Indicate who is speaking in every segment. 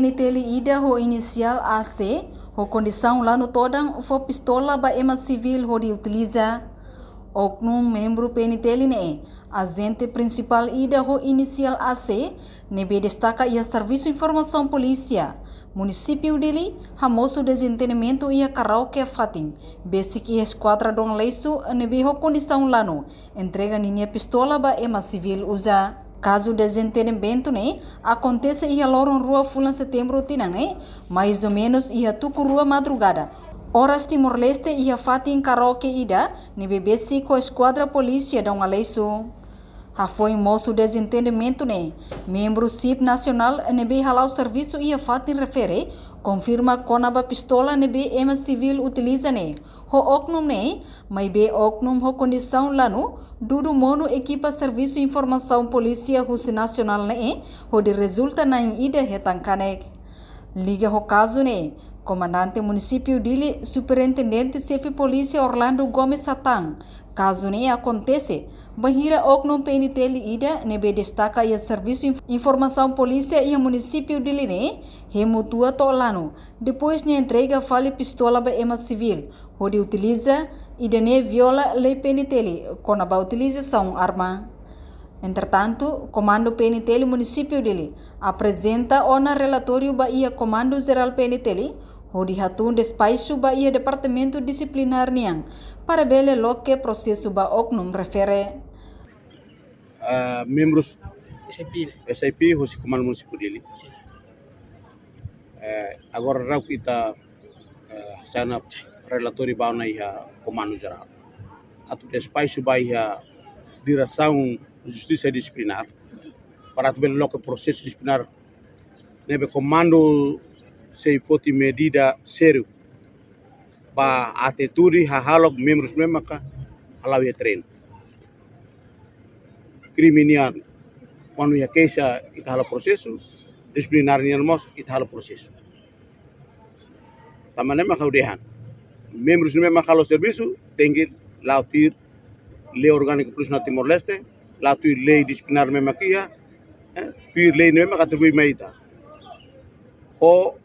Speaker 1: PNTL ida ho inicial AC, ho condição lá no todang for pistola ba ema civil ho de utiliza. Oknum membro PNTL ne, agente principal ida ho inicial AC, nebe destaca ia serviço informação polícia. Município dele, hamoso desentendimento ia karaoke fatim. Basic ia esquadra dong leisu, nebe ho condição lá no, entrega ninha pistola ba ema civil usa. Caso desentendimento né, acontece ia loron rua fulan setembro tinang né, mais ou menos ia tuku rua madrugada. Horas Timor-Leste ia fatin karaoke ida, ni BBC com a esquadra polícia da uma leiço. Ha foi moço desentendimento né, membro CIP nacional nebe halau serviço ia fatin refere, confirma conaba pistola nebe ema civil utiliza né. Ho oknum né, mas be oknum ho condição lá no, dudu mono equipa serviço informação polícia russa nacional né, ho de resulta na ida hetangkanek. Liga ho caso né, comandante município dele, superintendente chefe polícia Orlando Gomes Satang. Caso né acontece, bahira oknum PNTL ida nebe destaca ia serviço informação polícia ia município dele né, remutua tolano. Depois ne entrega fale pistola ba ema civil, onde utiliza ida ne viola lei PNTL, com a utilização arma. Entretanto, Comando PNTL município dele apresenta ona relatório ba ia Comando Geral PNTL, onde hatun despacho ba ia Departamento Disciplinar niang, para bele loke processo ba oknum refere.
Speaker 2: Membros SIP hosi Comando município dele. Agora rau kita sana relatório ba na ia Comando Geral. Atu despacho ba ia direção Justiça Disciplinar para tu local processo disciplinar nebe comando se poti medida sério para atitude hahalog membros memaka halau ya treino criminal quando ya keisa ita halau processo disciplinar ni mos ita halau processo tamane maka udehan membros memaka halau serviço tengir lautir lei orgânica polícia Timor-Leste latu lei disciplinar memakia, pir lei memang atribui maita. O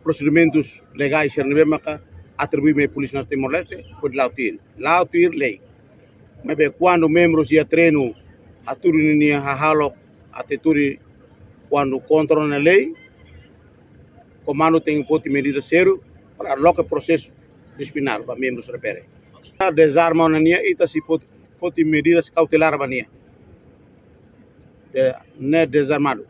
Speaker 2: procedimentos legais ser memaka atribui me polícia Timor-Leste por lautir lei. Mas quando membros ia treino aturi ni hahalo atituri quando controla a lei, comando tem poti medida zero para local processo disciplinar para membros repere. Desarma na nia ita se poti medidas cautelar bania ne desarmado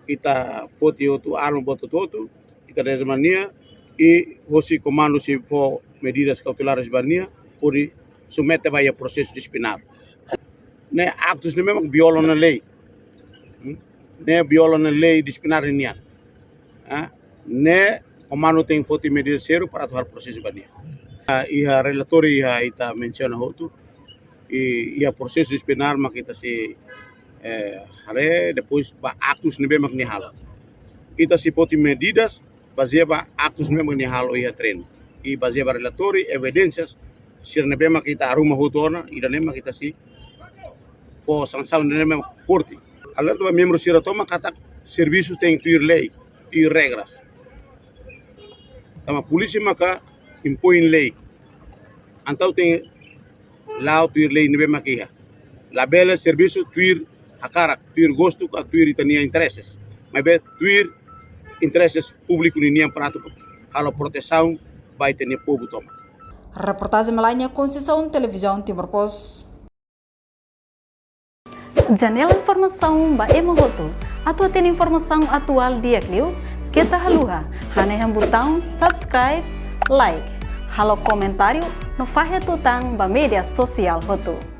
Speaker 2: ita foti outro arma boto todo ita desarmania e hosi comando se for medidas cautelares bania por submete vai a processo disciplinar ne actos ne mesmo violam na lei ne violam na lei disciplinar nian ne comando tem foti medidas zero para atuar processo bania e a relatório ita menciona outro e a processo disciplinar mak kita si hare depois ba actos nebe mak ni halo kita si poti medidas baseado actos nebe mak ni halo ia treino e baseado relatório evidências sir nebe mak kita aruma hutona ida nebe kita si po sanção nebe mak porti alerta ba membro sira toma kata serviço tem tuir lei e regras tama polícia maka impõe lei antau tem lao tuir lei nebe makiha la bela serviço tuir hakarak tuir gosto ka tuir itania interesses mas be tuir interesses público ni niam prato halo proteção vai ter povo toma.
Speaker 1: Reportagem Malanya Conceição Televisão Timor-Post. Janela informação ba emogoto atua tem informação atual dia clio kita haluha hane hambutang subscribe like halo comentário no fahe tutang ba media sosial hotu.